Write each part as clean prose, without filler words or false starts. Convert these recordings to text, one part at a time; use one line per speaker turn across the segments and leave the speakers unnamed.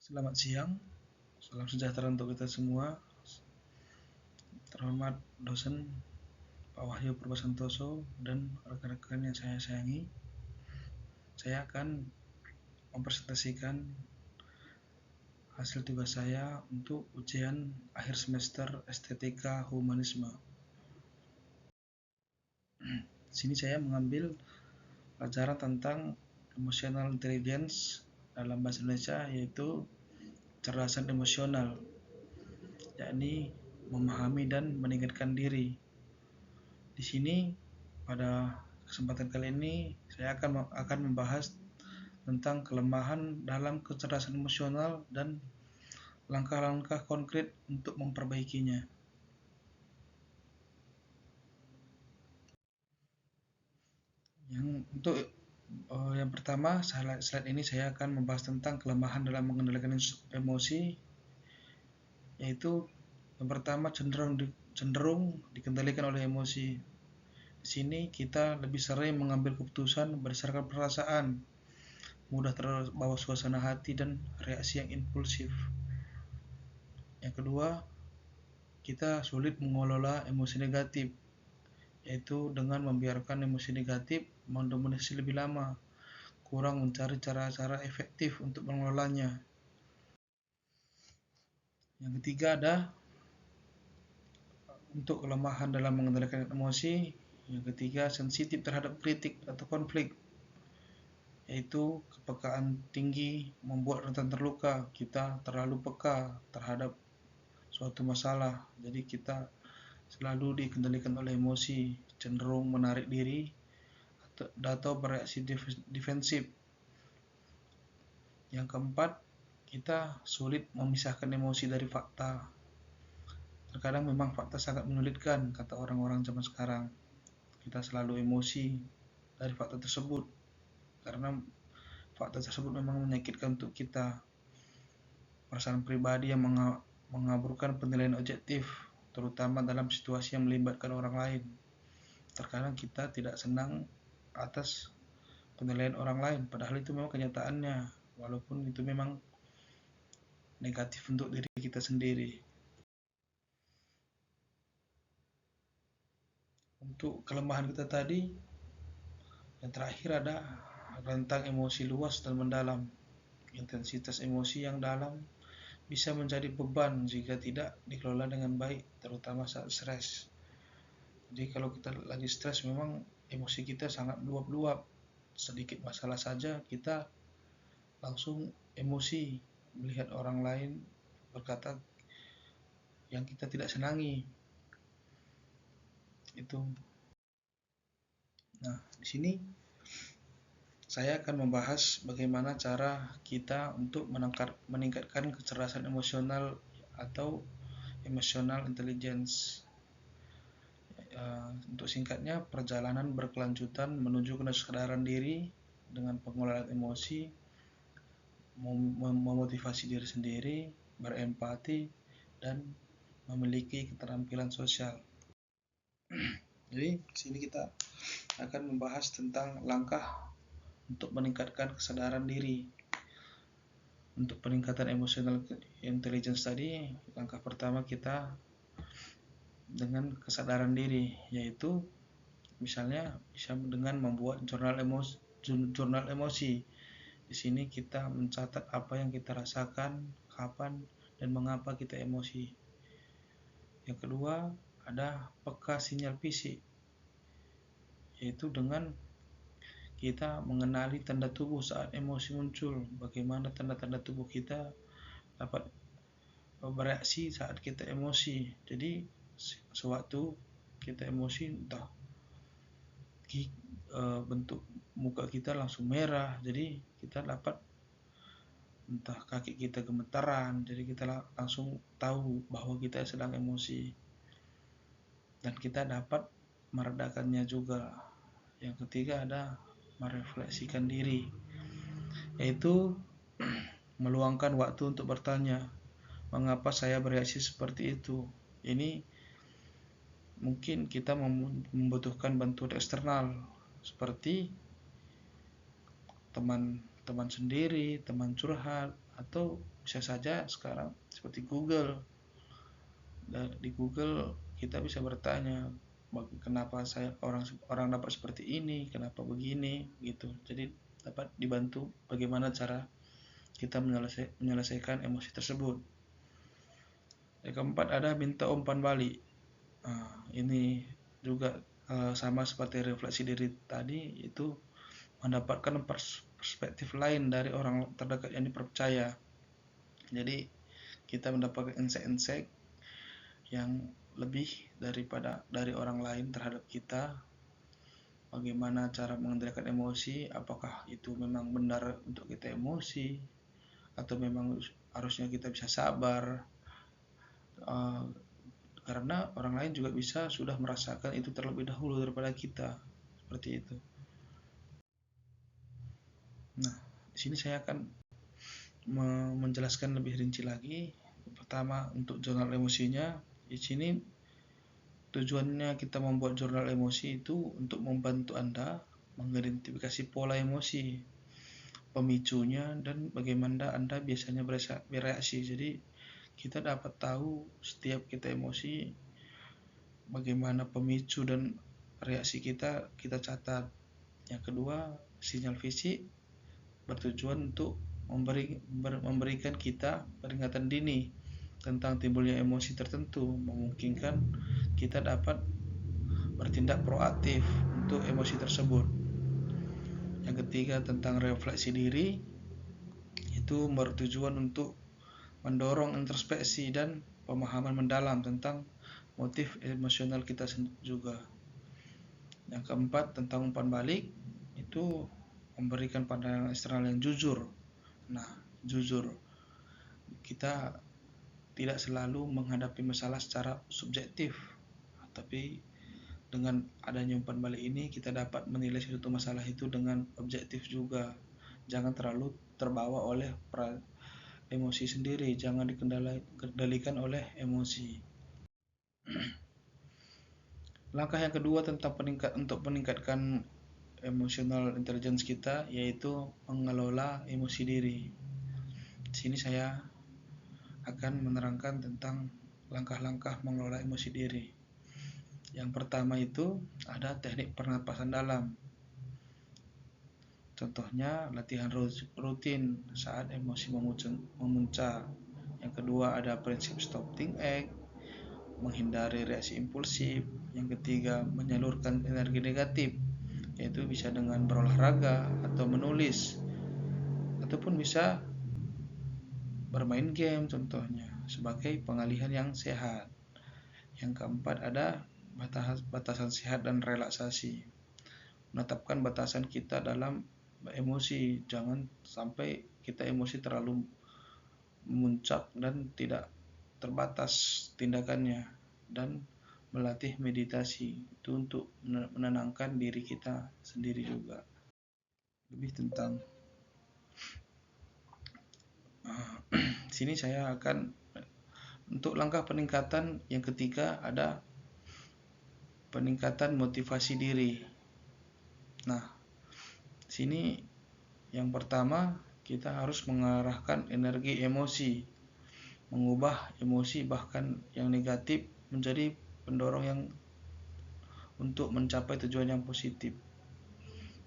Selamat siang, salam sejahtera untuk kita semua. Terhormat dosen Pak Wahyu Purwosantoso dan rekan-rekan yang saya sayangi. Saya akan mempresentasikan hasil tugas saya untuk ujian akhir semester Estetika Humanisme. Di sini saya mengambil pelajaran tentang emotional intelligence dalam bahasa Indonesia, yaitu kecerdasan emosional, yakni memahami dan meningkatkan diri. Di sini pada kesempatan kali ini saya akan membahas tentang kelemahan dalam kecerdasan emosional dan langkah-langkah konkret untuk memperbaikinya. Yang pertama, slide ini saya akan membahas tentang kelemahan dalam mengendalikan emosi, yaitu yang pertama cenderung dikendalikan oleh emosi. Di sini kita lebih sering mengambil keputusan berdasarkan perasaan, mudah terbawa suasana hati dan reaksi yang impulsif. Yang kedua, kita sulit mengelola emosi negatif, yaitu dengan membiarkan emosi negatif mendominasi lebih lama, kurang mencari cara-cara efektif untuk mengelolanya. Yang ketiga ada untuk kelemahan dalam mengendalikan emosi. Yang ketiga, sensitif terhadap kritik atau konflik, yaitu kepekaan tinggi membuat rentan terluka. Kita terlalu peka terhadap suatu masalah, jadi kita selalu dikendalikan oleh emosi, cenderung menarik diri atau bereaksi defensif. Yang keempat, kita sulit memisahkan emosi dari fakta. Terkadang memang fakta sangat menyulitkan, kata orang-orang zaman sekarang. Kita selalu emosi dari fakta tersebut, karena fakta tersebut memang menyakitkan untuk kita. Perasaan pribadi yang mengaburkan penilaian objektif, terutama dalam situasi yang melibatkan orang lain. Terkadang kita tidak senang atas penilaian orang lain, padahal itu memang kenyataannya, walaupun itu memang negatif untuk diri kita sendiri. Untuk kelemahan kita tadi, yang terakhir ada rentang emosi luas dan mendalam. Intensitas emosi yang dalam bisa menjadi beban jika tidak dikelola dengan baik, terutama saat stres. Jadi kalau kita lagi stres, memang emosi kita sangat meluap-luap. Sedikit masalah saja kita langsung emosi melihat orang lain berkata yang kita tidak senangi. Itu. Nah, di sini saya akan membahas bagaimana cara kita untuk meningkatkan kecerdasan emosional atau emotional intelligence. Untuk singkatnya, perjalanan berkelanjutan menuju kesadaran diri dengan pengelolaan emosi, memotivasi diri sendiri, berempati, dan memiliki keterampilan sosial. Jadi, di sini kita akan membahas tentang langkah untuk meningkatkan kesadaran diri. Untuk peningkatan emotional intelligence tadi, langkah pertama kita dengan kesadaran diri, yaitu misalnya bisa dengan membuat jurnal emosi. Di sini kita mencatat apa yang kita rasakan, kapan, dan mengapa kita emosi. Yang kedua, ada peka sinyal fisik, yaitu dengan kita mengenali tanda tubuh saat emosi muncul, bagaimana tanda-tanda tubuh kita dapat bereaksi saat kita emosi. Jadi sewaktu kita emosi, entah bentuk muka kita langsung merah, jadi kita dapat, entah kaki kita gemetaran, jadi kita langsung tahu bahwa kita sedang emosi, dan kita dapat meredakannya juga. Yang ketiga ada merefleksikan diri, yaitu meluangkan waktu untuk bertanya, mengapa saya bereaksi seperti itu? Ini mungkin kita membutuhkan bantuan eksternal, seperti teman teman sendiri, teman curhat, atau bisa saja sekarang seperti Google. Di Google kita bisa bertanya, kenapa orang dapat seperti ini, kenapa begini, gitu. Jadi dapat dibantu bagaimana cara kita menyelesaikan emosi tersebut. Yang keempat ada minta umpan balik. Ini juga sama seperti refleksi diri tadi, itu mendapatkan perspektif lain dari orang terdekat yang dipercaya. Jadi kita mendapatkan insight-insight yang lebih daripada dari orang lain terhadap kita, bagaimana cara mengendalikan emosi, apakah itu memang benar untuk kita emosi, atau memang harusnya kita bisa sabar, karena orang lain juga bisa sudah merasakan itu terlebih dahulu daripada kita, seperti itu. Nah, di sini saya akan menjelaskan lebih rinci lagi. Pertama, untuk jurnal emosinya, di sini tujuannya kita membuat jurnal emosi itu untuk membantu Anda mengidentifikasi pola emosi, pemicunya, dan bagaimana Anda biasanya bereaksi. Jadi kita dapat tahu setiap kita emosi, bagaimana pemicu dan reaksi kita catat. Yang kedua, sinyal fisik bertujuan untuk memberikan kita peringatan dini tentang timbulnya emosi tertentu, memungkinkan kita dapat bertindak proaktif untuk emosi tersebut. Yang ketiga, tentang refleksi diri, itu bertujuan untuk mendorong introspeksi dan pemahaman mendalam tentang motif emosional kita juga. Yang keempat, tentang umpan balik, itu memberikan pandangan eksternal yang jujur. Nah, jujur, kita tidak selalu menghadapi masalah secara subjektif, tapi dengan adanya umpan balik ini kita dapat menilai suatu masalah itu dengan objektif juga. Jangan terlalu terbawa oleh emosi sendiri, jangan dikendalikan oleh emosi. Langkah yang kedua tentang untuk meningkatkan emotional intelligence kita, yaitu mengelola emosi diri. Di sini saya akan menerangkan tentang langkah-langkah mengelola emosi diri. Yang pertama itu ada teknik pernapasan dalam. Contohnya latihan rutin saat emosi memuncak. Yang kedua ada prinsip stop think act, menghindari reaksi impulsif. Yang ketiga menyalurkan energi negatif, yaitu bisa dengan berolahraga atau menulis, ataupun bisa bermain game contohnya sebagai pengalihan yang sehat. Yang keempat ada batasan sehat dan relaksasi. Menetapkan batasan kita dalam emosi, jangan sampai kita emosi terlalu memuncak dan tidak terbatas tindakannya. Dan melatih meditasi itu untuk menenangkan diri kita sendiri juga. Lebih tentang sini saya akan untuk langkah peningkatan yang ketiga ada peningkatan motivasi diri. Nah, sini yang pertama kita harus mengarahkan energi emosi, mengubah emosi bahkan yang negatif menjadi pendorong yang untuk mencapai tujuan yang positif.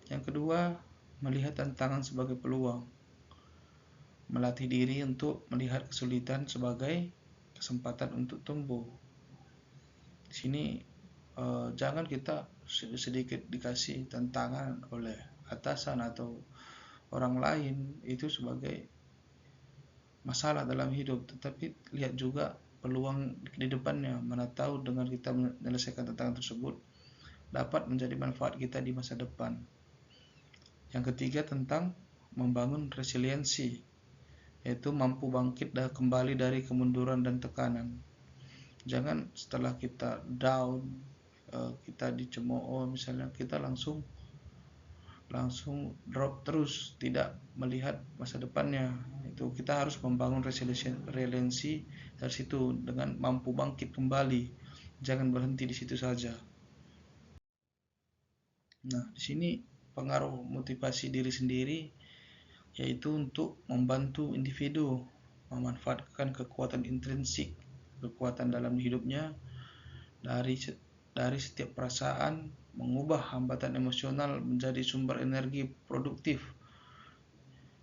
Yang kedua, melihat tantangan sebagai peluang, melatih diri untuk melihat kesulitan sebagai kesempatan untuk tumbuh. Di sini jangan kita sedikit dikasih tantangan oleh atasan atau orang lain itu sebagai masalah dalam hidup, tetapi lihat juga peluang di depannya. Mana tahu dengan kita menyelesaikan tantangan tersebut dapat menjadi manfaat kita di masa depan. Yang ketiga tentang membangun resiliensi, yaitu mampu bangkit kembali dari kemunduran dan tekanan. Jangan setelah kita down, kita dicemooh misalnya, kita langsung drop terus, tidak melihat masa depannya. Itu kita harus membangun resiliensi dari situ dengan mampu bangkit kembali. Jangan berhenti di situ saja. Nah, di sini pengaruh motivasi diri sendiri, yaitu untuk membantu individu memanfaatkan kekuatan intrinsik, kekuatan dalam hidupnya dari setiap perasaan, mengubah hambatan emosional menjadi sumber energi produktif.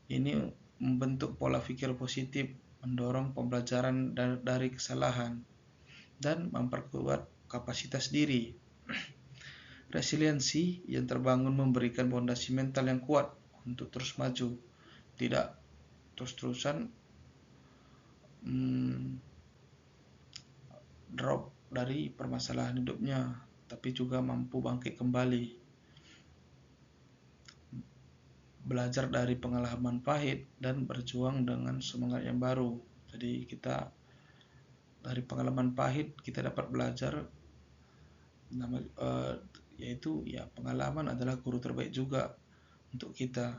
Ini membentuk pola pikir positif, mendorong pembelajaran dari kesalahan, dan memperkuat kapasitas diri. Resiliensi yang terbangun memberikan fondasi mental yang kuat untuk terus maju, tidak terus-terusan drop dari permasalahan hidupnya, tapi juga mampu bangkit kembali. Belajar dari pengalaman pahit dan berjuang dengan semangat yang baru. Jadi kita dari pengalaman pahit kita dapat belajar, yaitu pengalaman adalah guru terbaik juga untuk kita.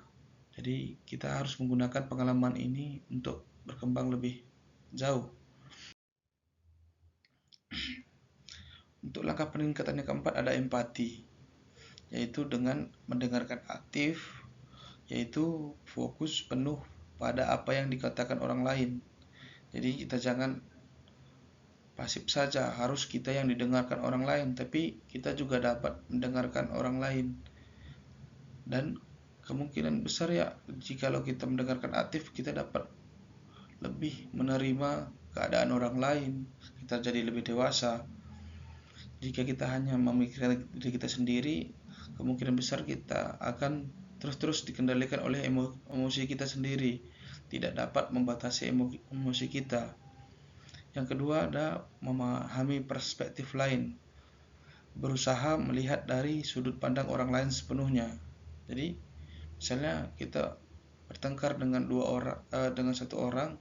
Jadi kita harus menggunakan pengalaman ini untuk berkembang lebih jauh. Untuk langkah peningkatan yang keempat ada empati, yaitu dengan mendengarkan aktif, yaitu fokus penuh pada apa yang dikatakan orang lain. Jadi kita jangan pasif saja, harus kita yang didengarkan orang lain, tapi kita juga dapat mendengarkan orang lain. Dan kemungkinan besar jikalau kita mendengarkan aktif, kita dapat lebih menerima keadaan orang lain, kita jadi lebih dewasa. Jika kita hanya memikirkan diri kita sendiri, kemungkinan besar kita akan terus dikendalikan oleh emosi kita sendiri, tidak dapat membatasi emosi kita. Yang kedua ada memahami perspektif lain, berusaha melihat dari sudut pandang orang lain sepenuhnya. Jadi misalnya kita bertengkar dengan satu orang,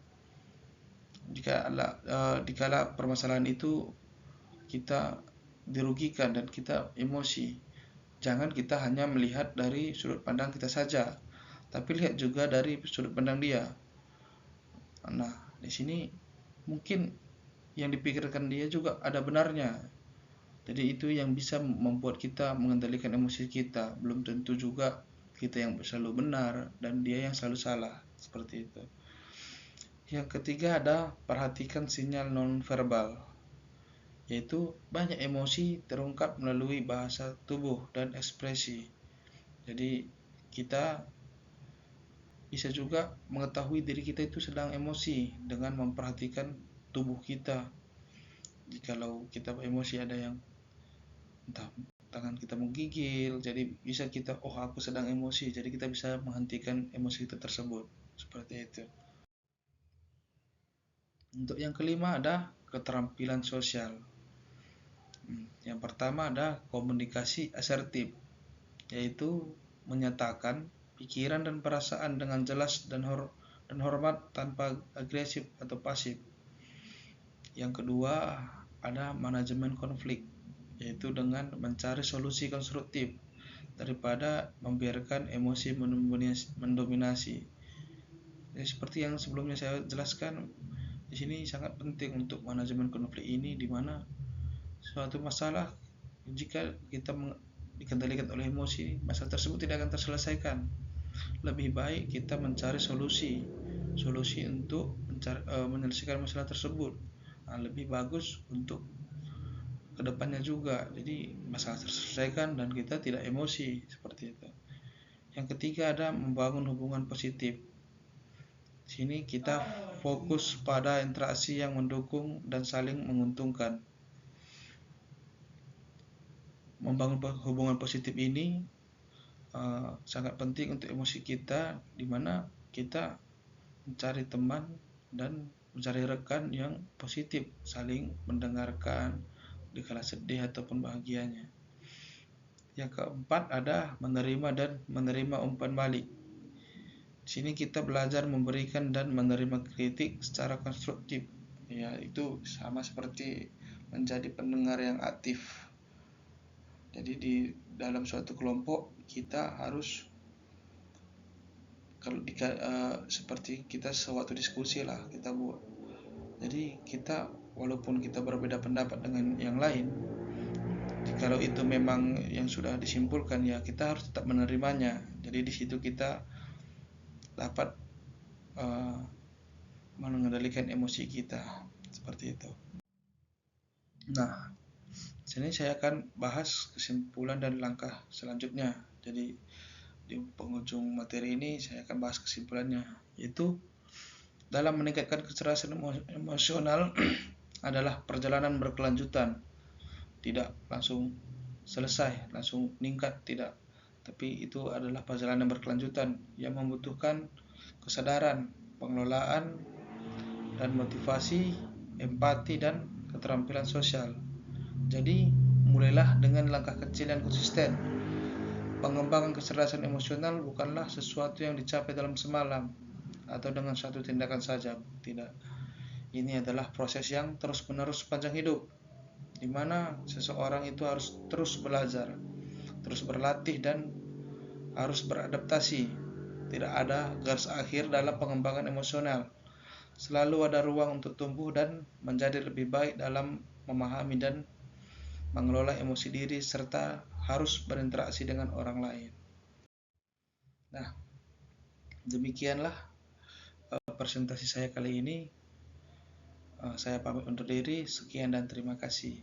dikala permasalahan itu kita dirugikan dan kita emosi, jangan kita hanya melihat dari sudut pandang kita saja, tapi lihat juga dari sudut pandang dia. Nah, di sini mungkin yang dipikirkan dia juga ada benarnya. Jadi itu yang bisa membuat kita mengendalikan emosi kita. Belum tentu juga kita yang selalu benar dan dia yang selalu salah, seperti itu. Yang ketiga ada perhatikan sinyal nonverbal, yaitu banyak emosi terungkap melalui bahasa tubuh dan ekspresi. Jadi kita bisa juga mengetahui diri kita itu sedang emosi dengan memperhatikan tubuh kita. Jikalau kita emosi ada yang entah tangan kita menggigil, jadi bisa kita aku sedang emosi, jadi kita bisa menghentikan emosi itu tersebut, seperti itu. Untuk yang kelima ada keterampilan sosial. Yang pertama ada komunikasi asertif, yaitu menyatakan pikiran dan perasaan dengan jelas dan hormat tanpa agresif atau pasif. Yang kedua ada manajemen konflik, yaitu dengan mencari solusi konstruktif daripada membiarkan emosi mendominasi. Jadi seperti yang sebelumnya saya jelaskan, di sini sangat penting untuk manajemen konflik ini, di mana suatu masalah jika kita dikendalikan oleh emosi, masalah tersebut tidak akan terselesaikan. Lebih baik kita mencari solusi untuk menyelesaikan masalah tersebut. Lebih bagus untuk kedepannya juga, jadi masalah terselesaikan dan kita tidak emosi, seperti itu. Yang ketiga ada membangun hubungan positif. Sini kita fokus pada interaksi yang mendukung dan saling menguntungkan. Membangun hubungan positif ini sangat penting untuk emosi kita, di mana kita mencari teman dan mencari rekan yang positif, saling mendengarkan dikala sedih ataupun bahagianya. Yang keempat ada menerima dan menerima umpan balik. Di sini kita belajar memberikan dan menerima kritik secara konstruktif. Itu sama seperti menjadi pendengar yang aktif. Jadi di dalam suatu kelompok kita harus seperti kita suatu diskusi lah kita buat. Jadi kita walaupun kita berbeda pendapat dengan yang lain, kalau itu memang yang sudah disimpulkan kita harus tetap menerimanya. Jadi di situ kita dapat mengendalikan emosi kita, seperti itu. Nah, sini saya akan bahas kesimpulan dan langkah selanjutnya. Jadi di penghujung materi ini saya akan bahas kesimpulannya, yaitu dalam meningkatkan kecerdasan emosional adalah perjalanan berkelanjutan, tidak langsung selesai, langsung meningkat, tidak. Tapi itu adalah perjalanan berkelanjutan yang membutuhkan kesadaran, pengelolaan, dan motivasi, empati, dan keterampilan sosial. Jadi, mulailah dengan langkah kecil yang konsisten. Pengembangan kecerdasan emosional bukanlah sesuatu yang dicapai dalam semalam atau dengan satu tindakan saja, tidak. Ini adalah proses yang terus-menerus sepanjang hidup, di mana seseorang itu harus terus belajar, terus berlatih, dan harus beradaptasi. Tidak ada garis akhir dalam pengembangan emosional. Selalu ada ruang untuk tumbuh dan menjadi lebih baik dalam memahami dan mengelola emosi diri, serta harus berinteraksi dengan orang lain. Nah, demikianlah presentasi saya kali ini. Saya pamit undur diri. Sekian dan terima kasih.